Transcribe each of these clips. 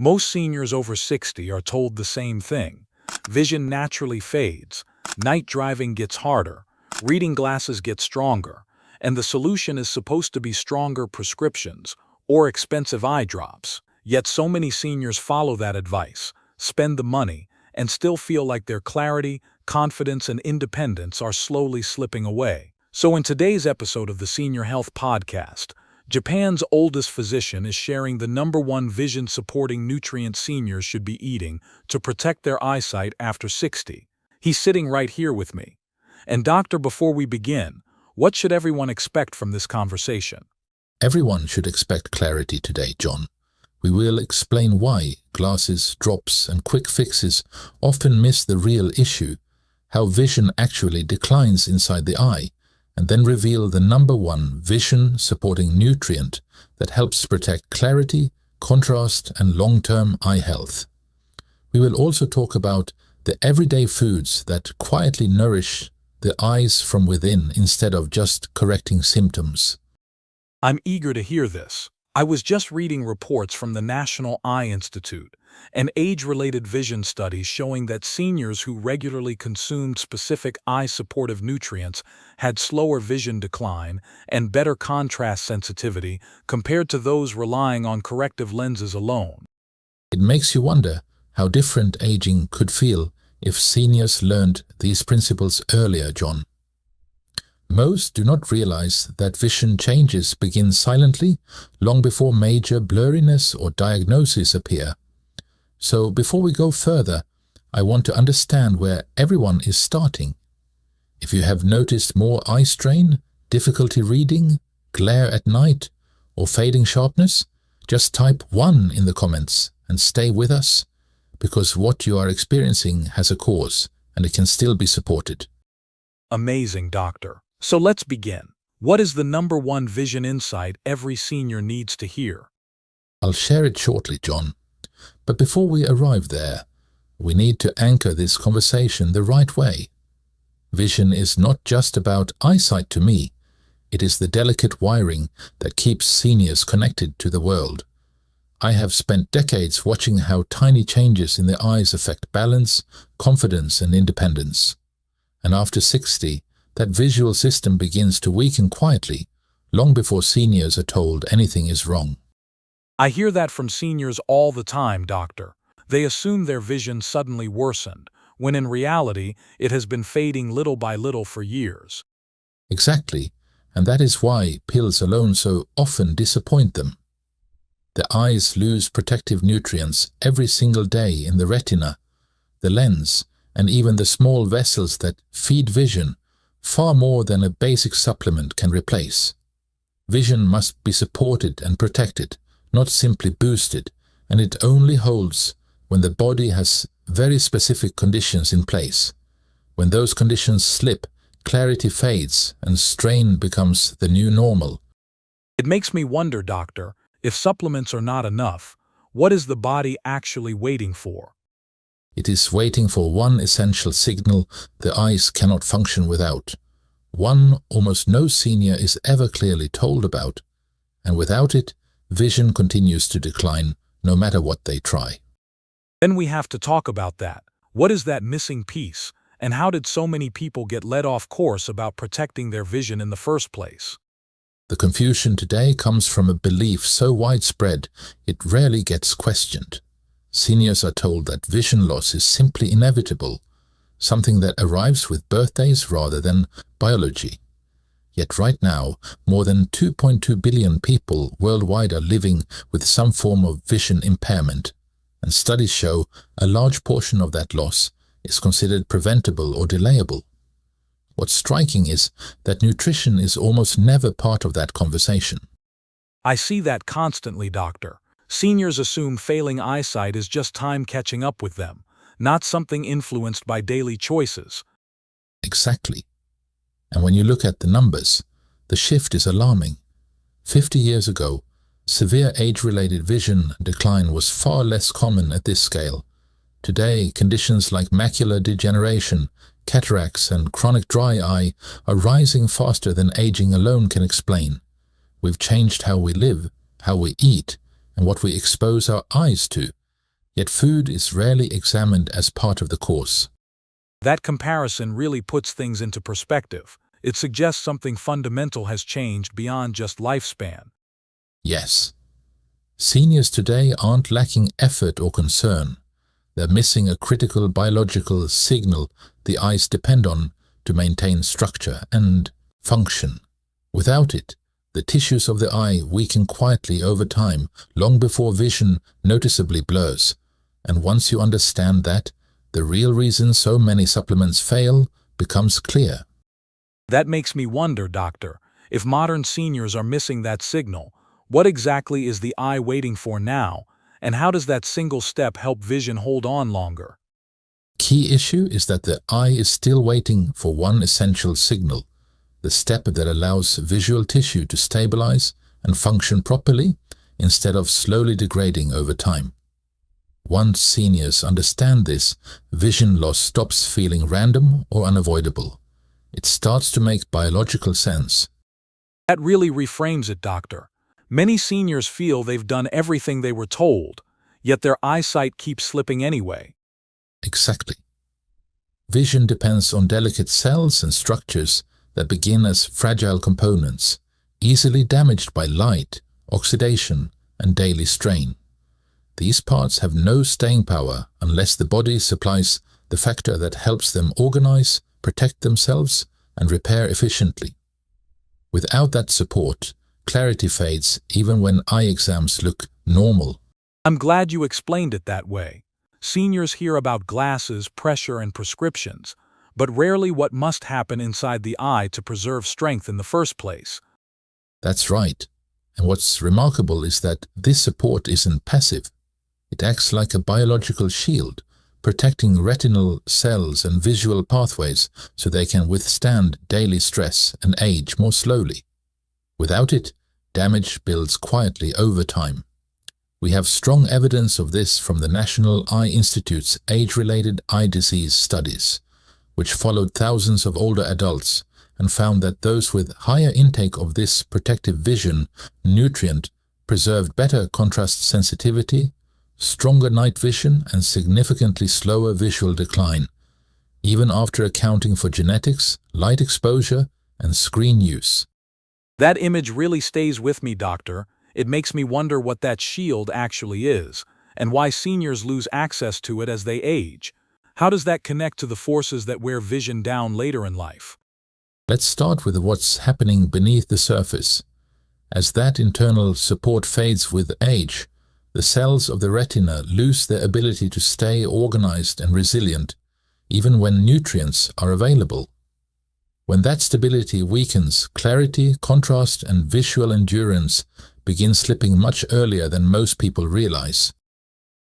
Most seniors over 60 are told the same thing. Vision naturally fades, night driving gets harder, reading glasses get stronger, and the solution is supposed to be stronger prescriptions or expensive eye drops. Yet so many seniors follow that advice, spend the money, and still feel like their clarity, confidence, and independence are slowly slipping away. So in today's episode of the Senior Health Podcast, Japan's oldest physician is sharing the #1 vision-supporting nutrient seniors should be eating to protect their eyesight after 60. He's sitting right here with me. And doctor, before we begin, what should everyone expect from this conversation? Everyone should expect clarity today, John. We will explain why glasses, drops, and quick fixes often miss the real issue, how vision actually declines inside the eye, and then reveal the #1 vision-supporting nutrient that helps protect clarity, contrast, and long-term eye health. We will also talk about the everyday foods that quietly nourish the eyes from within instead of just correcting symptoms. I'm eager to hear this. I was just reading reports from the National Eye Institute and age-related vision studies showing that seniors who regularly consumed specific eye-supportive nutrients had slower vision decline and better contrast sensitivity compared to those relying on corrective lenses alone. It makes you wonder how different aging could feel if seniors learned these principles earlier, John. Most do not realize that vision changes begin silently long before major blurriness or diagnosis appear. So before we go further, I want to understand where everyone is starting. If you have noticed more eye strain, difficulty reading, glare at night, or fading sharpness, just type 1 in the comments and stay with us, because what you are experiencing has a cause and it can still be supported. Amazing, doctor. So let's begin. What is the #1 vision insight every senior needs to hear? I'll share it shortly, John. But before we arrive there, we need to anchor this conversation the right way. Vision is not just about eyesight to me. It is the delicate wiring that keeps seniors connected to the world. I have spent decades watching how tiny changes in the eyes affect balance, confidence, and independence. And after 60, that visual system begins to weaken quietly, long before seniors are told anything is wrong. I hear that from seniors all the time, doctor. They assume their vision suddenly worsened, when in reality it has been fading little by little for years. Exactly, and that is why pills alone so often disappoint them. The eyes lose protective nutrients every single day in the retina, the lens, and even the small vessels that feed vision, far more than a basic supplement can replace. Vision must be supported and protected, not simply boosted, and it only holds when the body has very specific conditions in place. When those conditions slip, clarity fades and strain becomes the new normal. It makes me wonder, doctor, if supplements are not enough, what is the body actually waiting for? It is waiting for one essential signal the eyes cannot function without. One almost no senior is ever clearly told about, and without it, vision continues to decline no matter what they try. Then we have to talk about that. What is that missing piece, and how did so many people get led off course about protecting their vision in the first place? The confusion today comes from a belief so widespread it rarely gets questioned. Seniors are told that vision loss is simply inevitable, something that arrives with birthdays rather than biology. Yet right now, more than 2.2 billion people worldwide are living with some form of vision impairment, and studies show a large portion of that loss is considered preventable or delayable. What's striking is that nutrition is almost never part of that conversation. I see that constantly, doctor. Seniors assume failing eyesight is just time catching up with them, not something influenced by daily choices. Exactly. And when you look at the numbers, the shift is alarming. 50 years ago, severe age-related vision decline was far less common at this scale. Today, conditions like macular degeneration, cataracts, and chronic dry eye are rising faster than aging alone can explain. We've changed how we live, how we eat, and what we expose our eyes to, Yet food is rarely examined as part of the course. That comparison really puts things into perspective. It suggests something fundamental has changed beyond just lifespan. Yes, seniors today aren't lacking effort or concern. They're missing a critical biological signal the eyes depend on to maintain structure and function. Without it, the tissues of the eye weaken quietly over time, long before vision noticeably blurs. And once you understand that, the real reason so many supplements fail becomes clear. That makes me wonder, doctor, if modern seniors are missing that signal, what exactly is the eye waiting for now, and how does that single step help vision hold on longer? Key issue is that the eye is still waiting for one essential signal, the step that allows visual tissue to stabilize and function properly instead of slowly degrading over time. Once seniors understand this, vision loss stops feeling random or unavoidable. It starts to make biological sense. That really reframes it, doctor. Many seniors feel they've done everything they were told, yet their eyesight keeps slipping anyway. Exactly. Vision depends on delicate cells and structures that begin as fragile components, easily damaged by light, oxidation, and daily strain. These parts have no staying power unless the body supplies the factor that helps them organize, protect themselves, and repair efficiently. Without that support, clarity fades even when eye exams look normal. I'm glad you explained it that way. Seniors hear about glasses, pressure, and prescriptions, but rarely what must happen inside the eye to preserve strength in the first place. That's right. And what's remarkable is that this support isn't passive. It acts like a biological shield, protecting retinal cells and visual pathways so they can withstand daily stress and age more slowly. Without it, damage builds quietly over time. We have strong evidence of this from the National Eye Institute's age-related eye disease studies, which followed thousands of older adults and found that those with higher intake of this protective vision nutrient preserved better contrast sensitivity, stronger night vision, and significantly slower visual decline, even after accounting for genetics, light exposure, and screen use. That image really stays with me, doctor. It makes me wonder what that shield actually is, and why seniors lose access to it as they age. How does that connect to the forces that wear vision down later in life? Let's start with what's happening beneath the surface. As that internal support fades with age, the cells of the retina lose their ability to stay organized and resilient, even when nutrients are available. When that stability weakens, clarity, contrast, and visual endurance begin slipping much earlier than most people realize.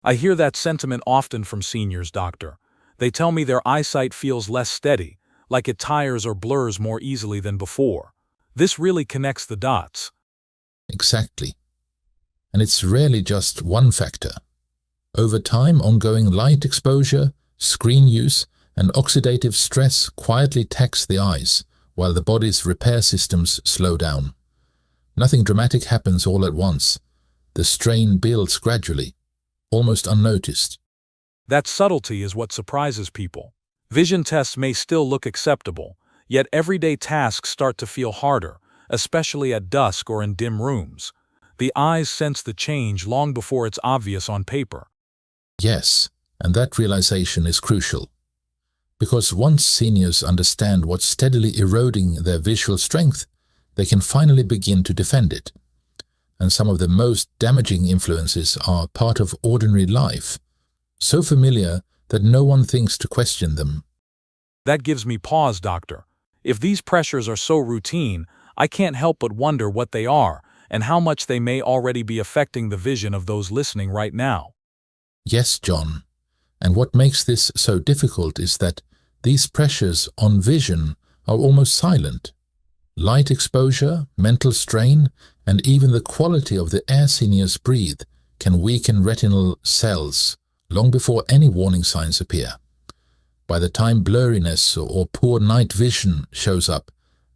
I hear that sentiment often from seniors, doctor. They tell me their eyesight feels less steady, like it tires or blurs more easily than before. This really connects the dots. Exactly. And it's rarely just one factor. Over time, ongoing light exposure, screen use, and oxidative stress quietly tax the eyes, while the body's repair systems slow down. Nothing dramatic happens all at once. The strain builds gradually, almost unnoticed. That subtlety is what surprises people. Vision tests may still look acceptable, yet everyday tasks start to feel harder, especially at dusk or in dim rooms. The eyes sense the change long before it's obvious on paper. Yes, and that realization is crucial. Because once seniors understand what's steadily eroding their visual strength, they can finally begin to defend it. And some of the most damaging influences are part of ordinary life, so familiar that no one thinks to question them. That gives me pause, doctor. If these pressures are so routine, I can't help but wonder what they are and how much they may already be affecting the vision of those listening right now. Yes, John. And what makes this so difficult is that these pressures on vision are almost silent. Light exposure, mental strain, and even the quality of the air seniors breathe can weaken retinal cells long before any warning signs appear. By the time blurriness or poor night vision shows up,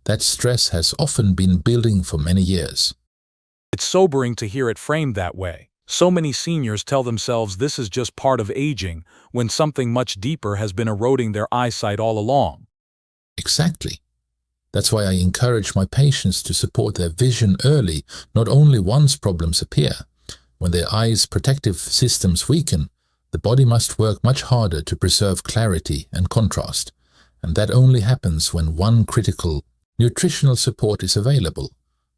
that stress has often been building for many years. It's sobering to hear it framed that way. So many seniors tell themselves this is just part of aging when something much deeper has been eroding their eyesight all along. Exactly. That's why I encourage my patients to support their vision early, not only once problems appear. When their eyes' protective systems weaken, the body must work much harder to preserve clarity and contrast, and that only happens when one critical nutritional support is available.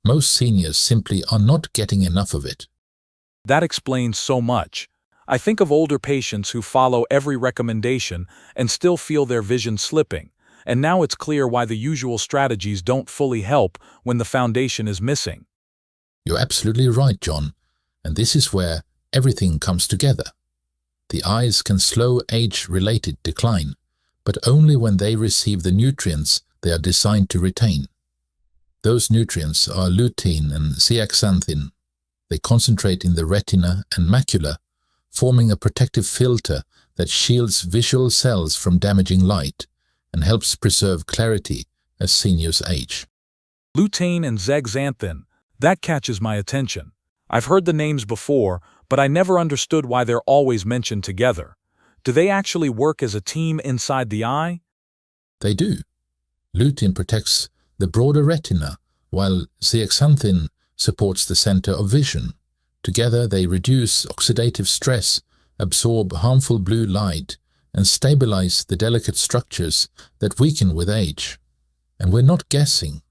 Most seniors simply are not getting enough of it. That explains so much. I think of older patients who follow every recommendation and still feel their vision slipping, and now it's clear why the usual strategies don't fully help when the foundation is missing. You're absolutely right, John, and this is where everything comes together. The eyes can slow age-related decline, but only when they receive the nutrients they are designed to retain. Those nutrients are lutein and zeaxanthin. They concentrate in the retina and macula, forming a protective filter that shields visual cells from damaging light and helps preserve clarity as seniors age. Lutein and zeaxanthin, that catches my attention. I've heard the names before, but I never understood why they're always mentioned together. Do they actually work as a team inside the eye? They do. Lutein protects the broader retina, while zeaxanthin supports the center of vision. Together they reduce oxidative stress, absorb harmful blue light, and stabilize the delicate structures that weaken with age. And we're not guessing.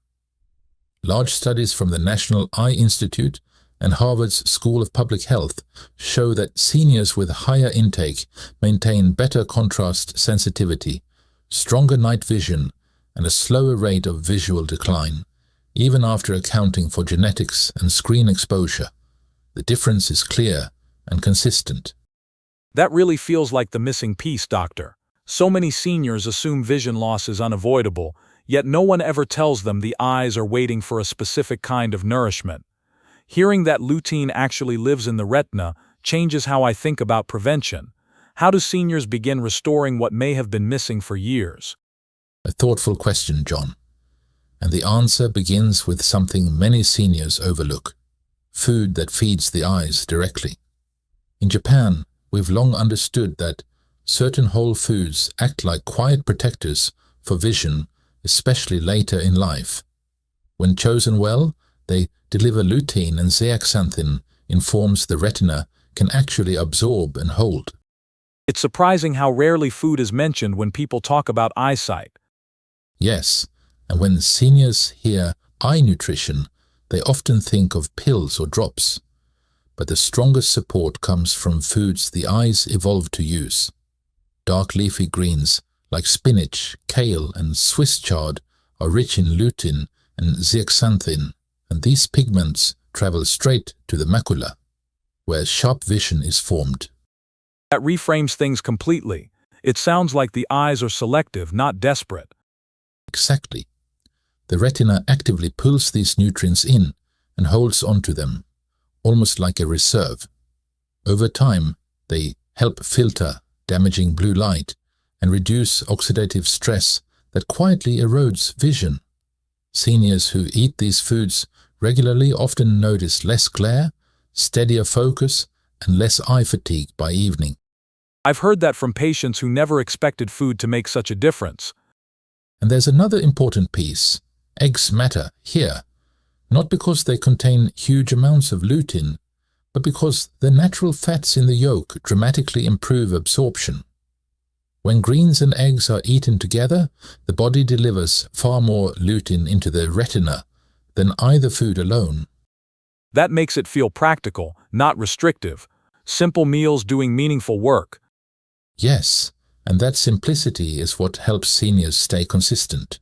Large studies from the National Eye Institute and Harvard's School of Public Health show that seniors with higher intake maintain better contrast sensitivity, stronger night vision, and a slower rate of visual decline, even after accounting for genetics and screen exposure. The difference is clear and consistent. That really feels like the missing piece, doctor. So many seniors assume vision loss is unavoidable, yet no one ever tells them the eyes are waiting for a specific kind of nourishment. Hearing that lutein actually lives in the retina changes how I think about prevention. How do seniors begin restoring what may have been missing for years? A thoughtful question, John. And the answer begins with something many seniors overlook: food that feeds the eyes directly. In Japan, we've long understood that certain whole foods act like quiet protectors for vision, especially later in life. When chosen well, they deliver lutein and zeaxanthin in forms the retina can actually absorb and hold. It's surprising how rarely food is mentioned when people talk about eyesight. Yes, and when seniors hear eye nutrition, they often think of pills or drops. But the strongest support comes from foods the eyes evolved to use. Dark leafy greens like spinach, kale, and Swiss chard are rich in lutein and zeaxanthin, and these pigments travel straight to the macula, where sharp vision is formed. That reframes things completely. It sounds like the eyes are selective, not desperate. Exactly. The retina actively pulls these nutrients in and holds onto them, almost like a reserve. Over time, they help filter damaging blue light and reduce oxidative stress that quietly erodes vision. Seniors who eat these foods regularly often notice less glare, steadier focus, and less eye fatigue by evening. I've heard that from patients who never expected food to make such a difference. And there's another important piece. Eggs matter here, not because they contain huge amounts of lutein, but because the natural fats in the yolk dramatically improve absorption. When greens and eggs are eaten together, the body delivers far more lutein into the retina than either food alone. That makes it feel practical, not restrictive. Simple meals doing meaningful work. Yes, and that simplicity is what helps seniors stay consistent.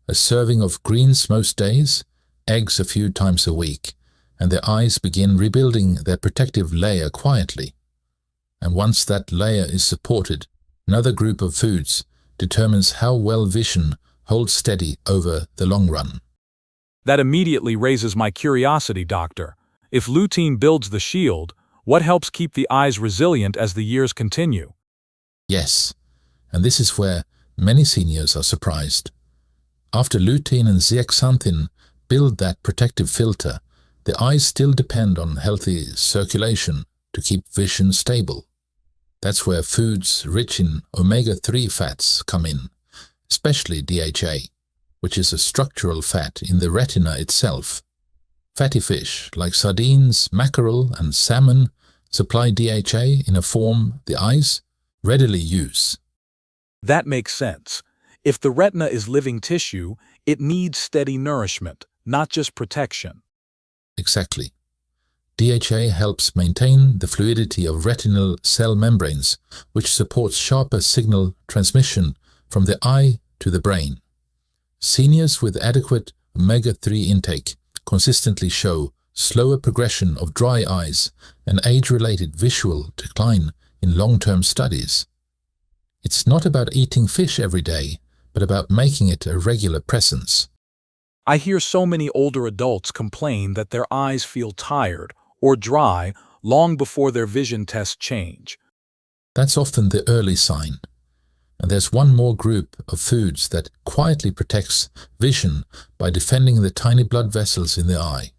A serving of greens most days, eggs a few times a week, and their eyes begin rebuilding their protective layer quietly. And once that layer is supported, another group of foods determines how well vision holds steady over the long run. That immediately raises my curiosity, doctor. If lutein builds the shield, what helps keep the eyes resilient as the years continue? Yes, and this is where many seniors are surprised. After lutein and zeaxanthin build that protective filter, the eyes still depend on healthy circulation to keep vision stable. That's where foods rich in omega-3 fats come in, especially DHA, which is a structural fat in the retina itself. Fatty fish like sardines, mackerel, and salmon supply DHA in a form the eyes readily use. That makes sense. If the retina is living tissue, it needs steady nourishment, not just protection. Exactly. DHA helps maintain the fluidity of retinal cell membranes, which supports sharper signal transmission from the eye to the brain. Seniors with adequate omega-3 intake consistently show slower progression of dry eyes and age-related visual decline in long-term studies. It's not about eating fish every day, but about making it a regular presence. I hear so many older adults complain that their eyes feel tired or dry long before their vision tests change. That's often the early sign. And there's one more group of foods that quietly protects vision by defending the tiny blood vessels in the eye.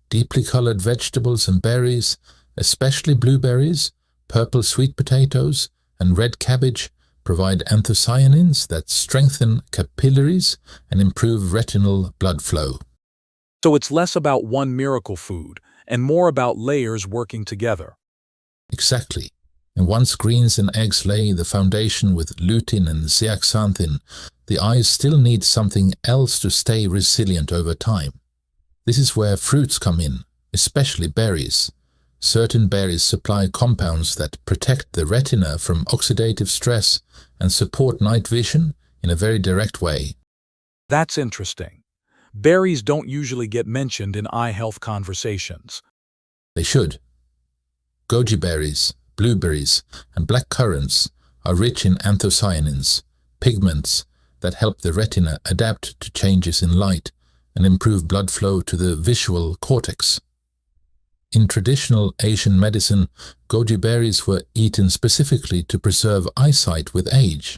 Deeply colored vegetables and berries, especially blueberries, purple sweet potatoes, and red cabbage, provide anthocyanins that strengthen capillaries and improve retinal blood flow. So it's less about one miracle food and more about layers working together. Exactly. And once greens and eggs lay the foundation with lutein and zeaxanthin, the eyes still need something else to stay resilient over time. This is where fruits come in, especially berries. Certain berries supply compounds that protect the retina from oxidative stress and support night vision in a very direct way. That's interesting. Berries don't usually get mentioned in eye health conversations. They should. Goji berries, blueberries, and black currants are rich in anthocyanins, pigments that help the retina adapt to changes in light and improve blood flow to the visual cortex. In traditional Asian medicine, goji berries were eaten specifically to preserve eyesight with age,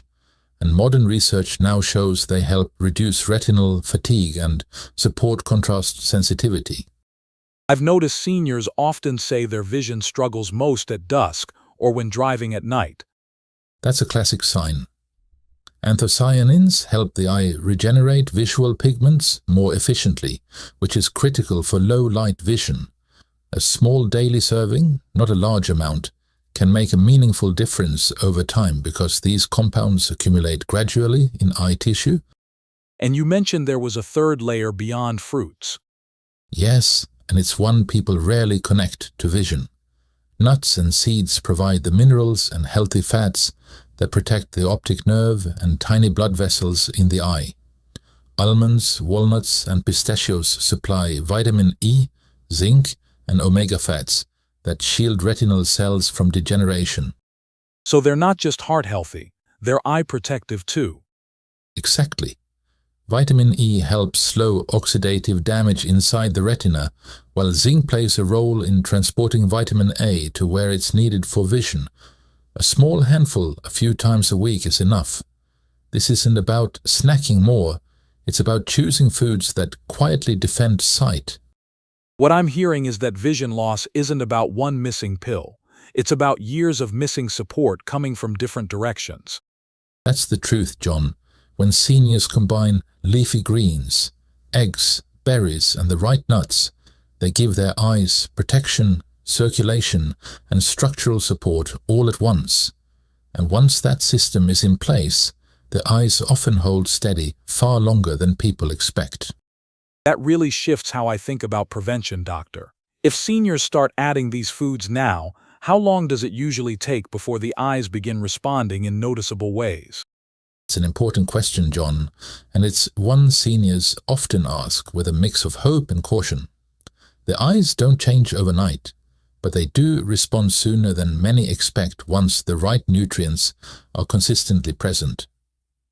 and modern research now shows they help reduce retinal fatigue and support contrast sensitivity. I've noticed seniors often say their vision struggles most at dusk or when driving at night. That's a classic sign. Anthocyanins help the eye regenerate visual pigments more efficiently, which is critical for low-light vision. A small daily serving, not a large amount, can make a meaningful difference over time because these compounds accumulate gradually in eye tissue. And you mentioned there was a third layer beyond fruits. Yes, and it's one people rarely connect to vision. Nuts and seeds provide the minerals and healthy fats that protect the optic nerve and tiny blood vessels in the eye. Almonds, walnuts, and pistachios supply vitamin E, zinc, and omega fats that shield retinal cells from degeneration. So they're not just heart healthy, they're eye protective too. Exactly. Vitamin E helps slow oxidative damage inside the retina, while zinc plays a role in transporting vitamin A to where it's needed for vision. A small handful a few times a week is enough. This isn't about snacking more, it's about choosing foods that quietly defend sight. What I'm hearing is that vision loss isn't about one missing pill. It's about years of missing support coming from different directions. That's the truth, John. When seniors combine leafy greens, eggs, berries, and the right nuts, they give their eyes protection, circulation, and structural support all at once. And once that system is in place, the eyes often hold steady far longer than people expect. That really shifts how I think about prevention, doctor. If seniors start adding these foods now, how long does it usually take before the eyes begin responding in noticeable ways? It's an important question, John, and it's one seniors often ask with a mix of hope and caution. The eyes don't change overnight, but they do respond sooner than many expect once the right nutrients are consistently present.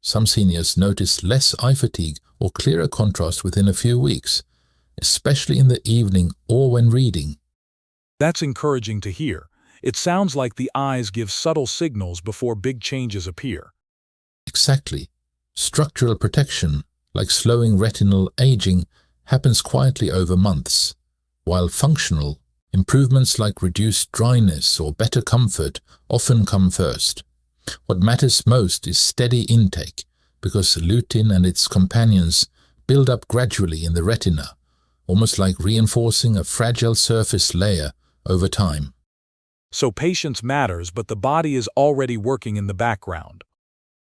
Some seniors notice less eye fatigue or clearer contrast within a few weeks, especially in the evening or when reading. That's encouraging to hear. It sounds like the eyes give subtle signals before big changes appear. Exactly. Structural protection, like slowing retinal aging, happens quietly over months. While functional, improvements like reduced dryness or better comfort often come first. What matters most is steady intake, because lutein and its companions build up gradually in the retina, almost like reinforcing a fragile surface layer over time. So patience matters, but the body is already working in the background.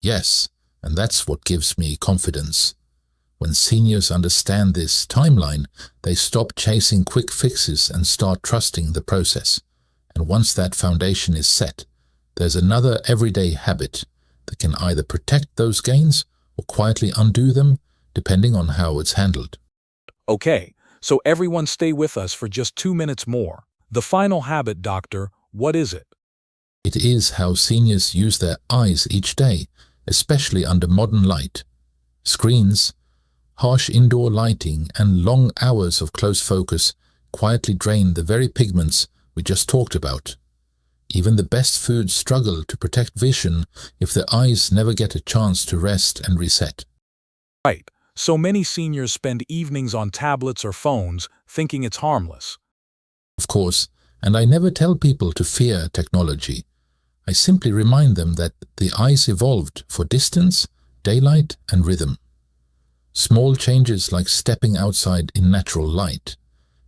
Yes, and that's what gives me confidence. When seniors understand this timeline, they stop chasing quick fixes and start trusting the process. And once that foundation is set, there's another everyday habit that can either protect those gains or quietly undo them, depending on how it's handled. Okay, so everyone stay with us for just 2 minutes more. The final habit, doctor, what is it? It is how seniors use their eyes each day, especially under modern light. Screens, harsh indoor lighting, and long hours of close focus quietly drain the very pigments we just talked about. Even the best foods struggle to protect vision if the eyes never get a chance to rest and reset. Right, so many seniors spend evenings on tablets or phones thinking it's harmless. Of course, and I never tell people to fear technology. I simply remind them that the eyes evolved for distance, daylight, and rhythm. Small changes like stepping outside in natural light,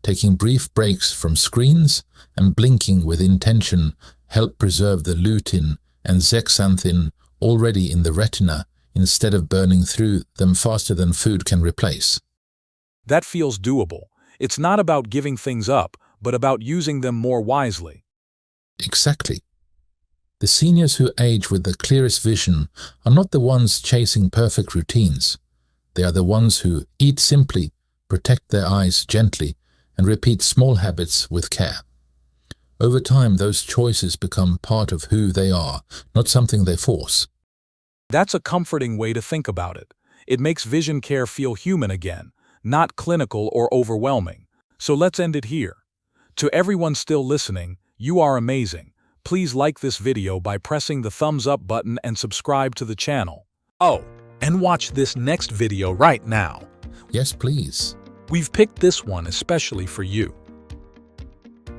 taking brief breaks from screens, and blinking with intention help preserve the lutein and zeaxanthin already in the retina instead of burning through them faster than food can replace. That feels doable. It's not about giving things up, but about using them more wisely. Exactly. The seniors who age with the clearest vision are not the ones chasing perfect routines. They are the ones who eat simply, protect their eyes gently, and repeat small habits with care. Over time, those choices become part of who they are, not something they force. That's a comforting way to think about it. It makes vision care feel human again, not clinical or overwhelming. So let's end it here. To everyone still listening, you are amazing. Please like this video by pressing the thumbs up button and subscribe to the channel. Oh, and watch this next video right now. Yes, please. We've picked this one especially for you.